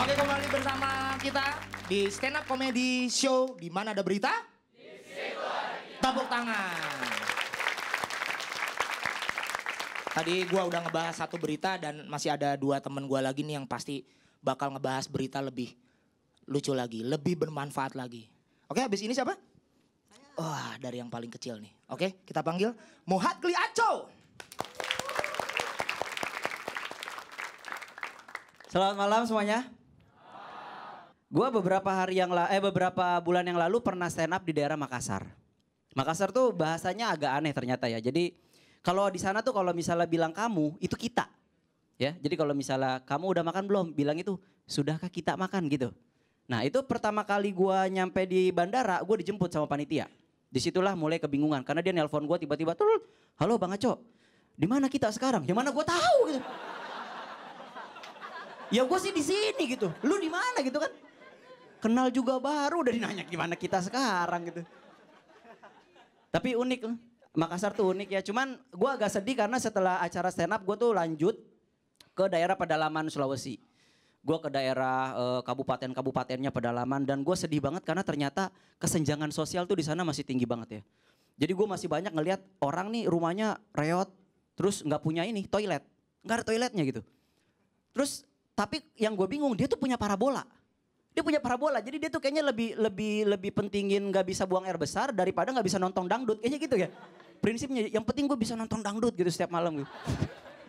Oke, kembali bersama kita di Stand Up Comedy Show. Di mana ada berita? Di situ ada kita. Tepuk tangan. Tadi gua udah ngebahas satu berita dan masih ada 2 temen gua lagi nih yang pasti bakal ngebahas berita lebih lucu lagi, lebih bermanfaat lagi. Oke, habis ini siapa? Wah, dari yang paling kecil nih. Oke, kita panggil Muhadli Aco. Selamat malam semuanya. Gua beberapa bulan yang lalu pernah stand up di daerah Makassar. Makassar tuh bahasanya agak aneh ternyata ya. Jadi kalau di sana tuh kalau misalnya bilang kamu itu kita. Ya, jadi kalau misalnya kamu udah makan belum? Bilang itu sudahkah kita makan gitu. Nah, itu pertama kali gua nyampe di bandara, gua dijemput sama panitia. Disitulah mulai kebingungan karena dia nelpon gua tiba-tiba, "Halo Bang Aco, di mana kita sekarang?" Ya mana gua tahu gitu. Ya gua sih di sini gitu. Lu di mana gitu kan? Kenal juga baru udah dinanya gimana kita sekarang gitu. Tapi unik, Makassar tuh unik ya. Cuman gue agak sedih karena setelah acara stand up gue tuh lanjut ke daerah pedalaman Sulawesi. Gue ke daerah kabupaten-kabupatennya pedalaman dan gue sedih banget karena ternyata kesenjangan sosial tuh di sana masih tinggi banget ya. Jadi gue masih banyak ngelihat orang nih rumahnya reot, terus nggak punya ini toilet, nggak ada toiletnya gitu. Terus tapi yang gue bingung dia tuh punya parabola. Dia punya parabola, jadi dia tuh kayaknya lebih pentingin nggak bisa buang air besar daripada nggak bisa nonton dangdut, kayaknya gitu ya. Prinsipnya, yang penting gue bisa nonton dangdut gitu setiap malam gitu.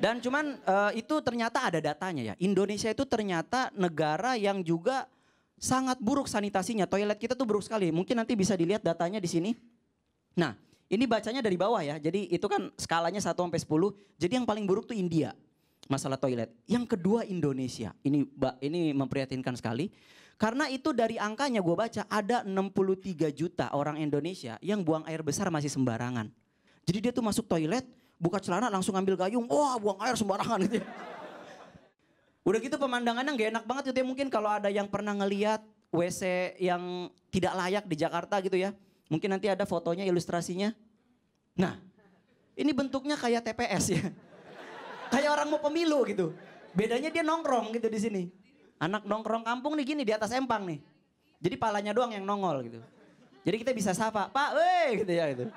Dan cuman itu ternyata ada datanya ya. Indonesia itu ternyata negara yang juga sangat buruk sanitasinya. Toilet kita tuh buruk sekali. Mungkin nanti bisa dilihat datanya di sini. Nah, ini bacanya dari bawah ya. Jadi itu kan skalanya 1 sampai 10. Jadi yang paling buruk tuh India. Masalah toilet. Yang kedua Indonesia. Ini memprihatinkan sekali. Karena itu dari angkanya gue baca ada 63 juta orang Indonesia yang buang air besar masih sembarangan. Jadi dia tuh masuk toilet, buka celana langsung ambil gayung, wah buang air sembarangan gitu ya. Udah gitu pemandangannya gak enak banget gitu ya. Mungkin kalau ada yang pernah ngeliat WC yang tidak layak di Jakarta gitu ya. Mungkin nanti ada fotonya, ilustrasinya. Nah, ini bentuknya kayak TPS ya. Kayak orang mau pemilu gitu. Bedanya dia nongkrong gitu di sini. Anak nongkrong kampung nih gini di atas empang nih. Jadi palanya doang yang nongol gitu. Jadi kita bisa sapa, "Pak, weh," gitu ya gitu.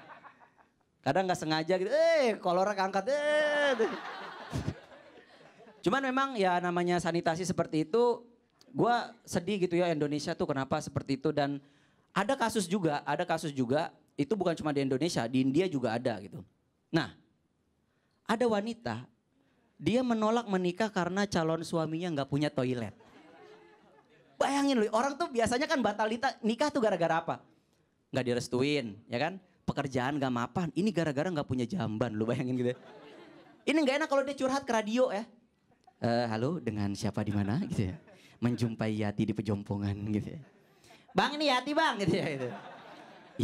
Kadang nggak sengaja gitu, kolornya keangkat, gitu. Cuman memang ya namanya sanitasi seperti itu, gue sedih gitu ya Indonesia tuh kenapa seperti itu. Dan ada kasus juga, itu bukan cuma di Indonesia, di India juga ada gitu. Nah, ada wanita, dia menolak menikah karena calon suaminya nggak punya toilet. Bayangin loh, orang tuh biasanya kan batal nikah tuh gara-gara apa? Nggak direstuin, ya kan? Pekerjaan gak mapan, ini gara-gara nggak punya jamban, lu bayangin gitu. Ini nggak enak kalau dia curhat ke radio ya. Halo, dengan siapa di mana gitu ya? Menjumpai Yati di Pejompongan gitu ya. Bang ini Yati bang gitu ya. Gitu.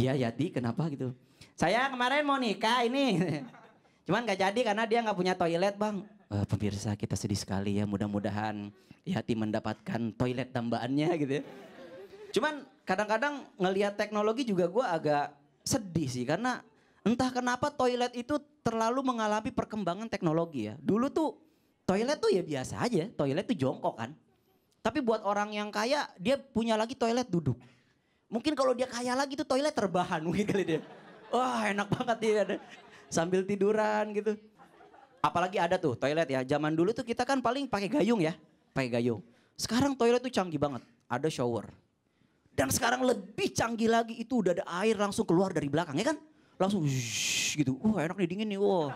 Iya Yati, kenapa gitu? Saya kemarin mau nikah ini. Cuman gak jadi karena dia gak punya toilet bang. Pemirsa kita sedih sekali ya, mudah-mudahan Yati mendapatkan toilet tambahannya gitu ya. Cuman kadang-kadang ngelihat teknologi juga gue agak sedih sih karena entah kenapa toilet itu terlalu mengalami perkembangan teknologi ya. Dulu tuh toilet tuh ya biasa aja, toilet tuh jongkok kan. Tapi buat orang yang kaya dia punya lagi toilet duduk. Mungkin kalau dia kaya lagi tuh toilet terbahan mungkin kali dia. Wah enak banget dia ada sambil tiduran gitu. Apalagi ada tuh toilet ya, zaman dulu tuh kita kan paling pakai gayung ya, pakai gayung. Sekarang toilet tuh canggih banget, ada shower. Dan sekarang lebih canggih lagi itu udah ada air langsung keluar dari belakang ya kan. Langsung gitu, wah enak nih dingin nih, wah.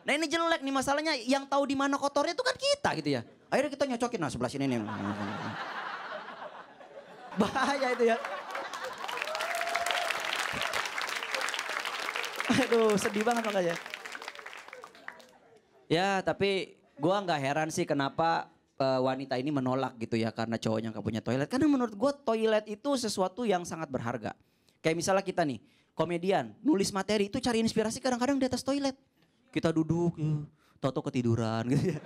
Nah ini jelek nih masalahnya, yang tahu di mana kotornya itu kan kita gitu ya. Akhirnya kita nyocokin, nah sebelah sini nih. Bahaya itu ya. Aduh sedih banget makanya. Ya tapi gue nggak heran sih kenapa wanita ini menolak gitu ya karena cowoknya nggak punya toilet. Karena menurut gue toilet itu sesuatu yang sangat berharga. Kayak misalnya kita nih komedian nulis materi itu cari inspirasi kadang-kadang di atas toilet. Kita duduk, toto ketiduran gitu ya.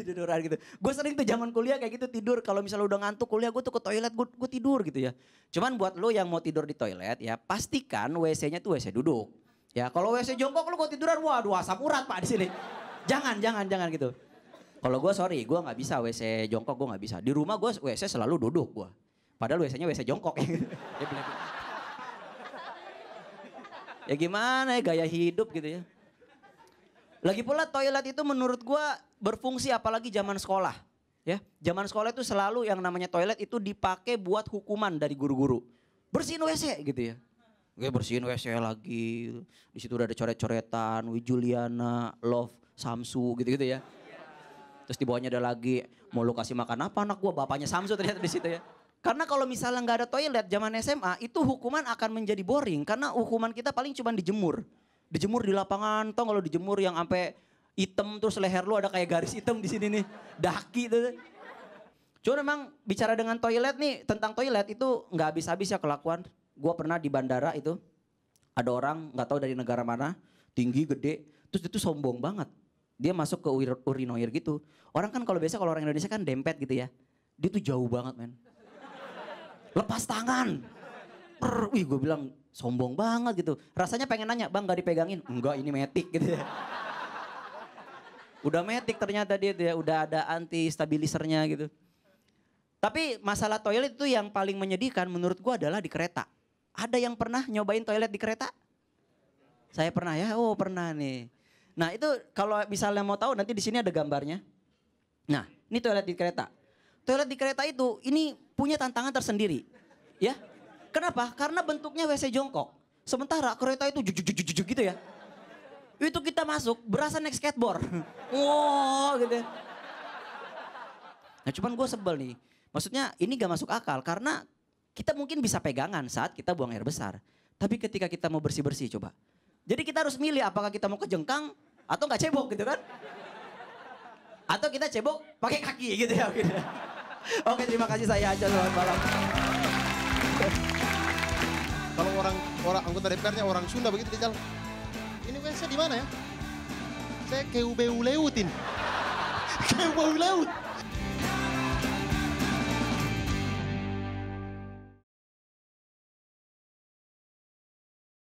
Tiduran gitu. Gue sering tuh zaman kuliah kayak gitu tidur. Kalau misalnya udah ngantuk kuliah gue tuh ke toilet gue tidur gitu ya. Cuman buat lo yang mau tidur di toilet ya pastikan WC-nya tuh WC duduk. Ya kalau WC jongkok lo kok tiduran, waduh asam urat pak di sini. Jangan gitu. Kalau gue sorry, gue nggak bisa WC jongkok, gue nggak bisa. Di rumah gue WC selalu duduk gue. Padahal WC-nya WC jongkok. Ya gimana ya, gaya hidup gitu ya. Lagi pula toilet itu menurut gue berfungsi apalagi zaman sekolah. Ya, zaman sekolah itu selalu yang namanya toilet itu dipakai buat hukuman dari guru-guru. Bersihin WC gitu ya. Gue bersihin WC lagi. Di situ udah ada coret-coretan, Juliana, Love, Samsu gitu-gitu ya. Terus di bawahnya ada lagi, mau lu kasih makan apa anak gua, bapaknya Samsu ternyata di situ ya. Karena kalau misalnya nggak ada toilet zaman SMA, itu hukuman akan menjadi boring. Karena hukuman kita paling cuma dijemur. Dijemur di lapangan, tau kalau dijemur yang sampai hitam terus leher lu ada kayak garis hitam di sini nih. Daki tuh. Cuma memang bicara dengan toilet nih, tentang toilet itu nggak habis-habis ya kelakuan. Gua pernah di bandara itu, ada orang nggak tahu dari negara mana, tinggi, gede, terus dia tuh sombong banget. Dia masuk ke urinoir gitu. Orang kan kalau biasa kalau orang Indonesia kan dempet gitu ya. Dia tuh jauh banget men. Lepas tangan. Wih gue bilang sombong banget gitu. Rasanya pengen nanya, bang gak dipegangin? Enggak ini metik gitu ya. Udah metik ternyata dia tuh ya, udah ada anti stabilisernya gitu. Tapi masalah toilet itu yang paling menyedihkan menurut gue adalah di kereta. Ada yang pernah nyobain toilet di kereta? Saya pernah ya, oh pernah nih. Nah itu kalau misalnya mau tahu nanti di sini ada gambarnya. Nah ini toilet di kereta. Toilet di kereta itu ini punya tantangan tersendiri. Ya, kenapa? Karena bentuknya WC jongkok. Sementara kereta itu jujuk gitu ya. Itu kita masuk berasa naik skateboard. Wow gitu. Nah cuman gue sebel nih. Maksudnya ini gak masuk akal karena kita mungkin bisa pegangan saat kita buang air besar. Tapi ketika kita mau bersih-bersih coba. Jadi kita harus milih apakah kita mau kejengkang atau gak cebok gitu kan. Atau kita cebok pakai kaki gitu ya. Oke terima kasih saya aja selamat malam. Kalau orang anggota DPR-nya orang Sunda begitu dia jalan. Ini WC di mana ya? Saya ke UBU Leutin. Ke UBU Leut.